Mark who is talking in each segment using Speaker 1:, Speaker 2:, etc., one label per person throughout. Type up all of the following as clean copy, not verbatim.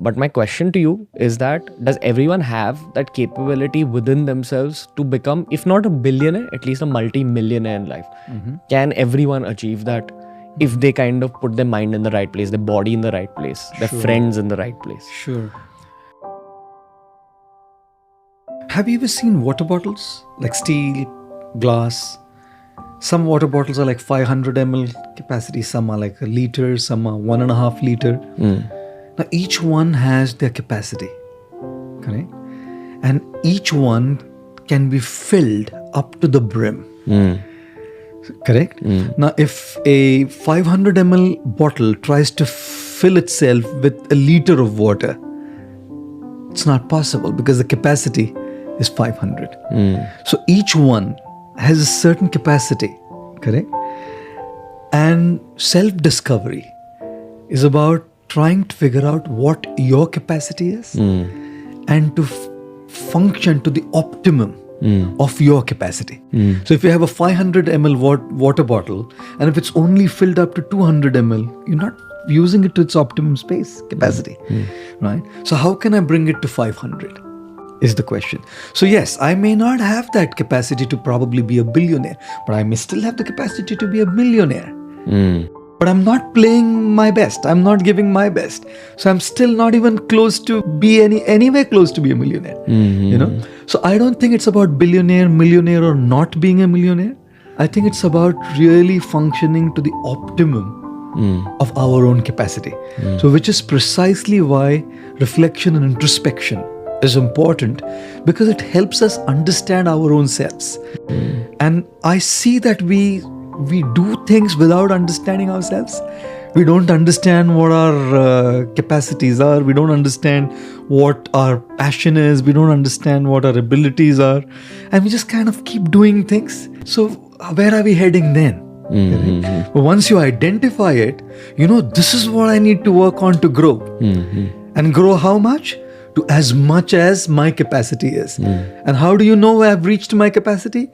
Speaker 1: But my question to you is that does everyone have that capability within themselves to become, if not a billionaire, at least a multi-millionaire in life? Can everyone achieve that if they kind of put their mind in the right place, their body in the right place, their friends in the right place?
Speaker 2: Sure. Have you ever seen water bottles? Like steel, glass. Some water bottles are like 500 ml capacity, some are like a liter, some are 1.5 liter. Now each one has their capacity, correct? And each one can be filled up to the brim, correct? Now if a 500 ml bottle tries to fill itself with a liter of water, it's not possible because the capacity is 500. So each one has a certain capacity, correct? And self-discovery is about trying to figure out what your capacity is and to function to the optimum of your capacity. So if you have a 500 ml water bottle and if it's only filled up to 200 ml, you're not using it to its optimum space capacity, right? So how can I bring it to 500? Is the question. So yes, I may not have that capacity to probably be a billionaire, but I may still have the capacity to be a millionaire. But I'm not playing my best. I'm not giving my best. So I'm still not even close to be anywhere close to be a millionaire. You know? So I don't think it's about billionaire, millionaire, or not being a millionaire. I think it's about really functioning to the optimum of our own capacity. So which is precisely why reflection and introspection is important, because it helps us understand our own selves. And I see that we do things without understanding ourselves. We don't understand what our capacities are. We don't understand what our passion is. We don't understand what our abilities are. And we just kind of keep doing things. So where are we heading then? But once you identify it, you know, this is what I need to work on to grow. And grow how much? To as much as my capacity is. And how do you know I've reached my capacity?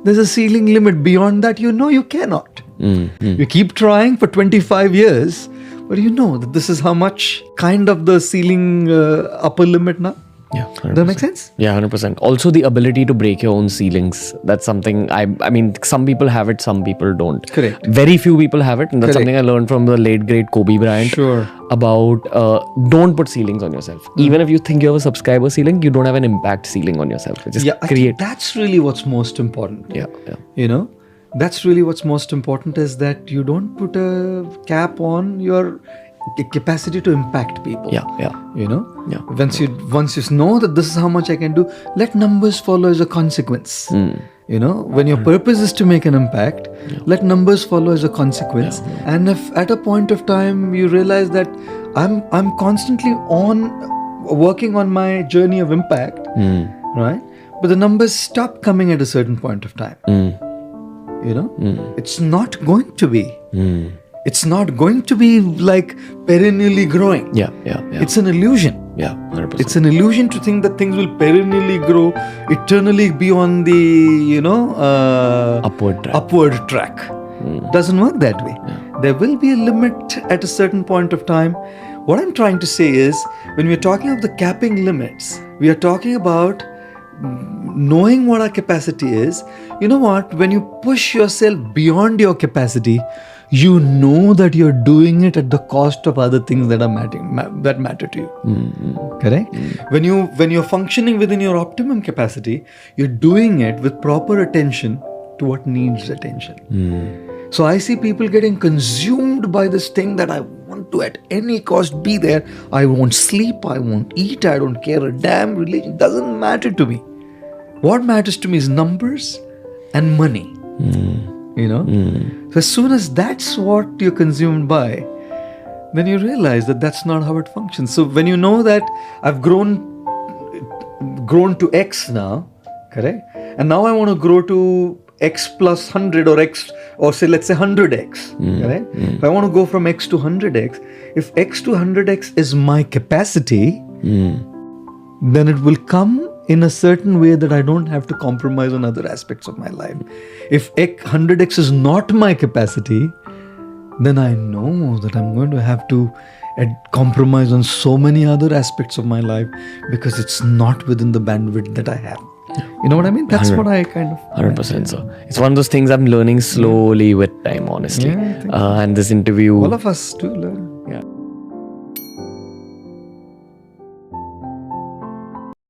Speaker 2: There's a ceiling limit. Beyond that, you know you cannot. You keep trying for 25 years, but you know that this is how much kind of the ceiling upper limit now.
Speaker 1: Yeah, 100%.
Speaker 2: Does that make sense?
Speaker 1: Yeah, 100%. Also the ability to break your own ceilings. That's something I mean, some people have it, some people don't.
Speaker 2: Correct.
Speaker 1: Very few people have it. And that's something I learned from the late great Kobe Bryant.
Speaker 2: Sure.
Speaker 1: About don't put ceilings on yourself. Even if you think you have a subscriber ceiling, you don't have an impact ceiling on yourself. Just
Speaker 2: I think that's really what's most important.
Speaker 1: Yeah.
Speaker 2: You know, that's really what's most important, is that you don't put a cap on your capacity to impact people. You know, once you know that this is how much I can do, let numbers follow as a consequence. You know, when your purpose is to make an impact, let numbers follow as a consequence. And if at a point of time you realize that I'm constantly working on my journey of impact, right? But the numbers stop coming at a certain point of time. You know, it's not going to be. It's not going to be like perennially growing. It's an illusion.
Speaker 1: 100%.
Speaker 2: It's an illusion to think that things will perennially grow, eternally be on the, you know, upward track. Doesn't work that way. There will be a limit at a certain point of time. What I'm trying to say is, when we're talking of the capping limits, we are talking about knowing what our capacity is. You know what? When you push yourself beyond your capacity, you know that you're doing it at the cost of other things that matter to you. Correct? When you're functioning within your optimum capacity, you're doing it with proper attention to what needs attention. So I see people getting consumed by this thing that I want to at any cost be there. I won't sleep, I won't eat, I don't care a damn. Religion doesn't matter to me. What matters to me is numbers and money. You know? So as soon as that's what you're consumed by, then you realize that that's not how it functions. So when you know that I've grown to X now, correct? And now I want to grow to X plus 100 or X, or say, let's say 100X, correct? If I want to go from X to 100X, if X to 100X is my capacity, then it will come in a certain way that I don't have to compromise on other aspects of my life. If 100X is not my capacity, then I know that I'm going to have to and compromise on so many other aspects of my life because it's not within the bandwidth that I have. You know what I mean? That's what I kind of
Speaker 1: 100%, sir. It's one of those things I'm learning slowly with time, honestly.
Speaker 2: Yeah, I think
Speaker 1: And this interview,
Speaker 2: all of us do learn.